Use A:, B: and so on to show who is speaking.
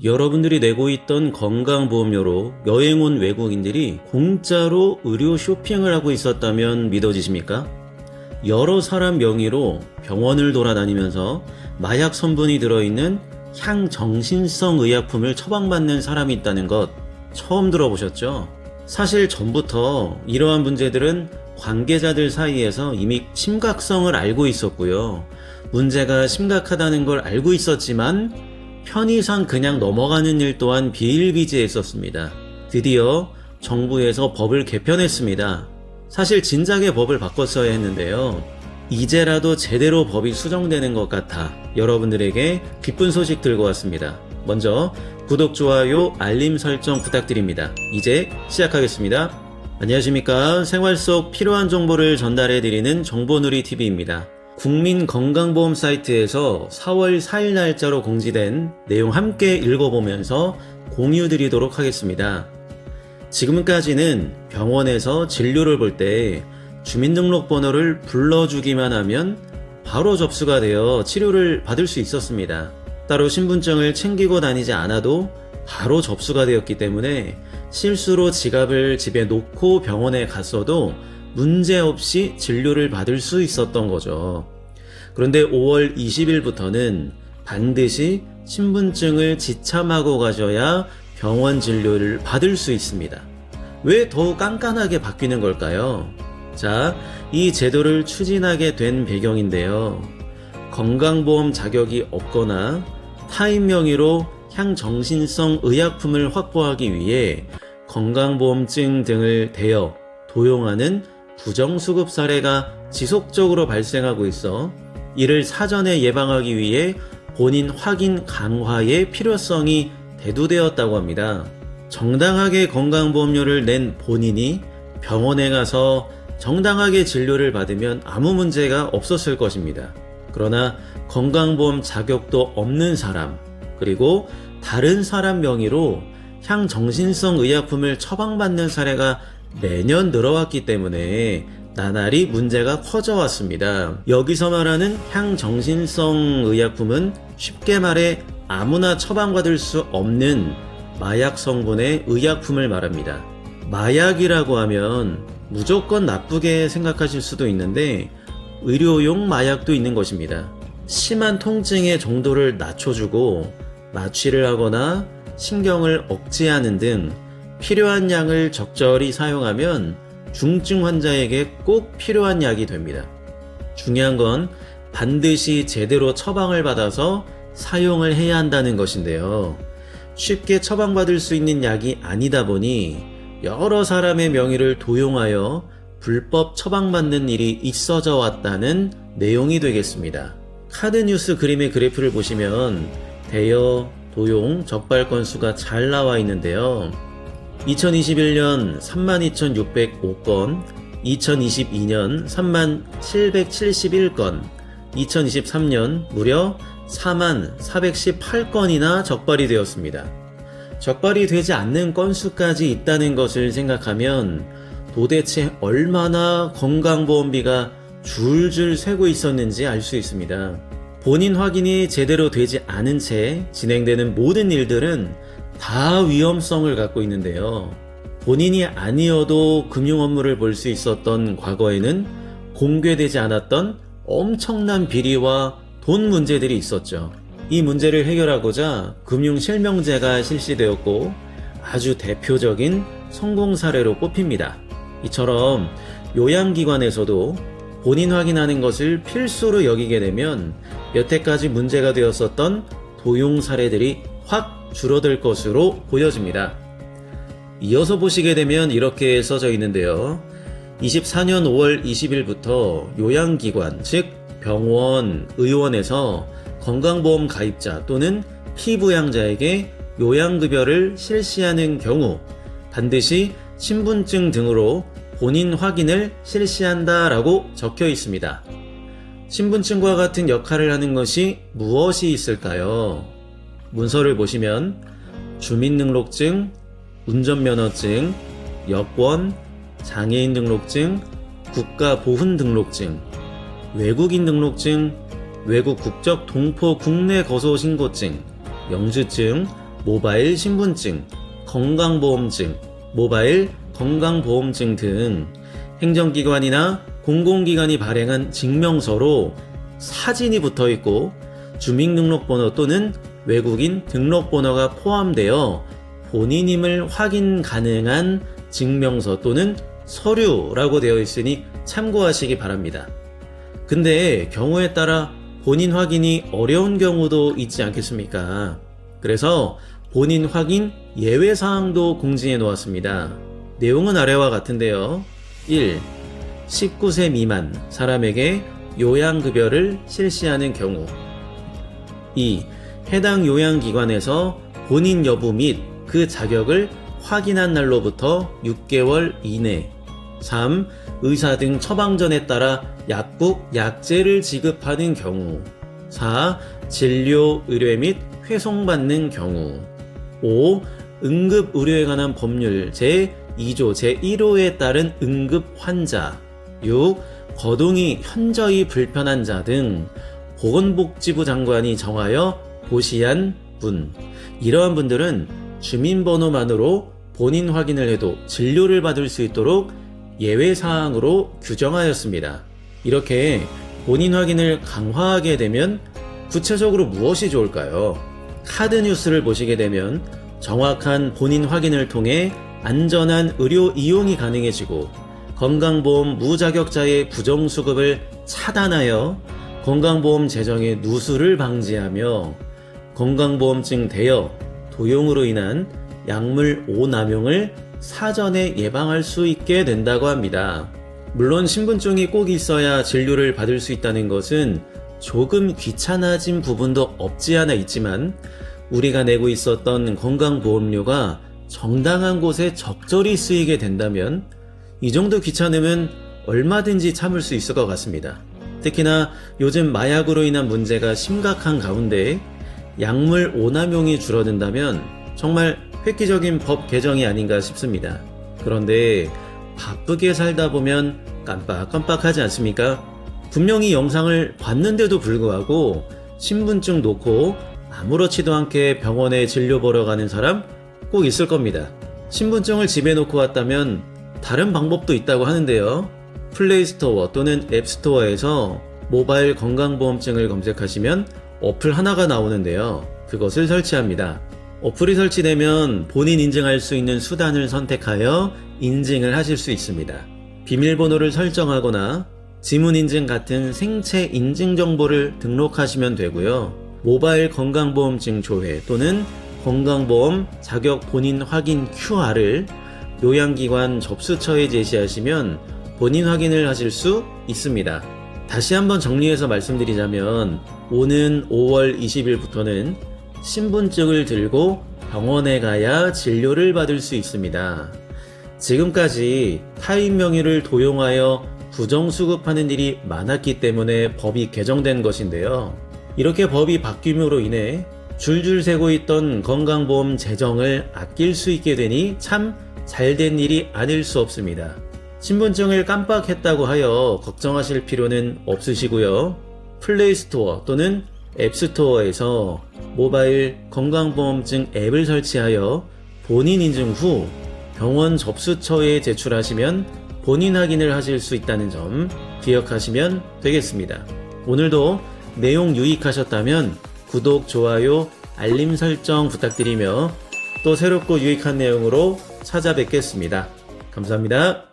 A: 여러분들이 내고 있던 건강보험료로 여행 온 외국인들이 공짜로 의료 쇼핑을 하고 있었다면 믿어지십니까? 여러 사람 명의로 병원을 돌아다니면서 마약 성분이 들어있는 향정신성 의약품을 처방받는 사람이 있다는 것 처음 들어보셨죠? 사실 전부터 이러한 문제들은 관계자들 사이에서 이미 심각성을 알고 있었고요. 문제가 심각하다는 걸 알고 있었지만 편의상 그냥 넘어가는 일 또한 비일비재했었습니다. 드디어 정부에서 법을 개편했습니다. 사실 진작에 법을 바꿨어야 했는데요. 이제라도 제대로 법이 수정되는 것 같아 여러분들에게 기쁜 소식 들고 왔습니다. 먼저 구독, 좋아요, 알림 설정 부탁드립니다. 이제 시작하겠습니다. 안녕하십니까. 생활 속 필요한 정보를 전달해드리는 정보누리TV입니다. 국민건강보험 사이트에서 4월 4일 날짜로 공지된 내용 함께 읽어보면서 공유드리도록 하겠습니다. 지금까지는 병원에서 진료를 볼 때 주민등록번호를 불러주기만 하면 바로 접수가 되어 치료를 받을 수 있었습니다. 따로 신분증을 챙기고 다니지 않아도 바로 접수가 되었기 때문에 실수로 지갑을 집에 놓고 병원에 갔어도 문제없이 진료를 받을 수 있었던 거죠. 그런데 5월 20일부터는 반드시 신분증을 지참하고 가셔야 병원 진료를 받을 수 있습니다. 왜 더욱 깐깐하게 바뀌는 걸까요? 자, 이 제도를 추진하게 된 배경인데요. 건강보험 자격이 없거나 타인 명의로 향정신성 의약품을 확보하기 위해 건강보험증 등을 대여, 도용하는 부정수급 사례가 지속적으로 발생하고 있어 이를 사전에 예방하기 위해 본인 확인 강화의 필요성이 대두되었다고 합니다. 정당하게 건강보험료를 낸 본인이 병원에 가서 정당하게 진료를 받으면 아무 문제가 없었을 것입니다. 그러나 건강보험 자격도 없는 사람, 그리고 다른 사람 명의로 향정신성 의약품을 처방받는 사례가 매년 늘어왔기 때문에 나날이 문제가 커져왔습니다. 여기서 말하는 향정신성 의약품은 쉽게 말해 아무나 처방받을 수 없는 마약 성분의 의약품을 말합니다. 마약이라고 하면 무조건 나쁘게 생각하실 수도 있는데 의료용 마약도 있는 것입니다. 심한 통증의 정도를 낮춰주고 마취를 하거나 신경을 억제하는 등 필요한 양을 적절히 사용하면 중증 환자에게 꼭 필요한 약이 됩니다. 중요한 건 반드시 제대로 처방을 받아서 사용을 해야 한다는 것인데요. 쉽게 처방받을 수 있는 약이 아니다 보니 여러 사람의 명의를 도용하여 불법 처방받는 일이 있어져 왔다는 내용이 되겠습니다. 카드뉴스 그림의 그래프를 보시면 대여, 도용, 적발 건수가 잘 나와 있는데요. 2021년 32,605건, 2022년 37,771건, 2023년 무려 44,418건이나 적발이 되었습니다. 적발이 되지 않는 건수까지 있다는 것을 생각하면 도대체 얼마나 건강보험비가 줄줄 새고 있었는지 알 수 있습니다. 본인 확인이 제대로 되지 않은 채 진행되는 모든 일들은 다 위험성을 갖고 있는데요. 본인이 아니어도 금융 업무를 볼 수 있었던 과거에는 공개되지 않았던 엄청난 비리와 돈 문제들이 있었죠. 이 문제를 해결하고자 금융실명제가 실시되었고 아주 대표적인 성공 사례로 꼽힙니다. 이처럼 요양기관에서도 본인 확인하는 것을 필수로 여기게 되면 여태까지 문제가 되었었던 도용 사례들이 확 줄어들 것으로 보여집니다. 이어서 보시게 되면 이렇게 써져 있는데요. 24년 5월 20일부터 요양기관, 즉 병원, 의원에서 건강보험 가입자 또는 피부양자에게 요양급여를 실시하는 경우 반드시 신분증 등으로 본인 확인을 실시한다라고 적혀 있습니다. 신분증과 같은 역할을 하는 것이 무엇이 있을까요? 문서를 보시면 주민등록증, 운전면허증, 여권, 장애인 등록증, 국가보훈 등록증, 외국인 등록증, 외국 국적 동포 국내 거소 신고증, 영주증, 모바일 신분증, 건강보험증, 모바일 건강보험증 등 행정기관이나 공공기관이 발행한 증명서로 사진이 붙어 있고 주민등록번호 또는 외국인 등록번호가 포함되어 본인임을 확인 가능한 증명서 또는 서류라고 되어 있으니 참고하시기 바랍니다. 근데 경우에 따라 본인 확인이 어려운 경우도 있지 않겠습니까? 그래서 본인 확인 예외사항도 공지해 놓았습니다. 내용은 아래와 같은데요. 1. 19세 미만 사람에게 요양급여를 실시하는 경우. 2. 해당 요양기관에서 본인 여부 및 그 자격을 확인한 날로부터 6개월 이내. 3. 의사 등 처방전에 따라 약국, 약제를 지급하는 경우. 4. 진료, 의뢰 및 회송받는 경우. 5. 응급의료에 관한 법률 제2조 제1호에 따른 응급 환자. 6. 거동이 현저히 불편한 자 등 보건복지부 장관이 정하여 고시한 분. 이러한 분들은 주민번호만으로 본인 확인을 해도 진료를 받을 수 있도록 예외사항으로 규정하였습니다. 이렇게 본인 확인을 강화하게 되면 구체적으로 무엇이 좋을까요? 카드 뉴스를 보시게 되면 정확한 본인 확인을 통해 안전한 의료 이용이 가능해지고 건강보험 무자격자의 부정수급을 차단하여 건강보험 재정의 누수를 방지하며 건강보험증 대여, 도용으로 인한 약물 오남용을 사전에 예방할 수 있게 된다고 합니다. 물론 신분증이 꼭 있어야 진료를 받을 수 있다는 것은 조금 귀찮아진 부분도 없지 않아 있지만 우리가 내고 있었던 건강보험료가 정당한 곳에 적절히 쓰이게 된다면 이 정도 귀찮음은 얼마든지 참을 수 있을 것 같습니다. 특히나 요즘 마약으로 인한 문제가 심각한 가운데 약물 오남용이 줄어든다면 정말 획기적인 법 개정이 아닌가 싶습니다. 그런데 바쁘게 살다 보면 깜빡깜빡하지 않습니까? 분명히 영상을 봤는데도 불구하고 신분증 놓고 아무렇지도 않게 병원에 진료 보러 가는 사람 꼭 있을 겁니다. 신분증을 집에 놓고 왔다면 다른 방법도 있다고 하는데요. 플레이스토어 또는 앱스토어에서 모바일 건강보험증을 검색하시면 어플 하나가 나오는데요. 그것을 설치합니다. 어플이 설치되면 본인 인증할 수 있는 수단을 선택하여 인증을 하실 수 있습니다. 비밀번호를 설정하거나 지문 인증 같은 생체 인증 정보를 등록하시면 되고요. 모바일 건강보험증 조회 또는 건강보험 자격 본인 확인 QR을 요양기관 접수처에 제시하시면 본인 확인을 하실 수 있습니다. 다시 한번 정리해서 말씀드리자면 오는 5월 20일부터는 신분증을 들고 병원에 가야 진료를 받을 수 있습니다. 지금까지 타인 명의를 도용하여 부정수급하는 일이 많았기 때문에 법이 개정된 것인데요. 이렇게 법이 바뀜으로 인해 줄줄 새고 있던 건강보험 재정을 아낄 수 있게 되니 참 잘된 일이 아닐 수 없습니다. 신분증을 깜빡했다고 하여 걱정하실 필요는 없으시고요. 플레이스토어 또는 앱스토어에서 모바일 건강보험증 앱을 설치하여 본인 인증 후 병원 접수처에 제출하시면 본인 확인을 하실 수 있다는 점 기억하시면 되겠습니다. 오늘도 내용 유익하셨다면 구독, 좋아요, 알림 설정 부탁드리며 또 새롭고 유익한 내용으로 찾아뵙겠습니다. 감사합니다.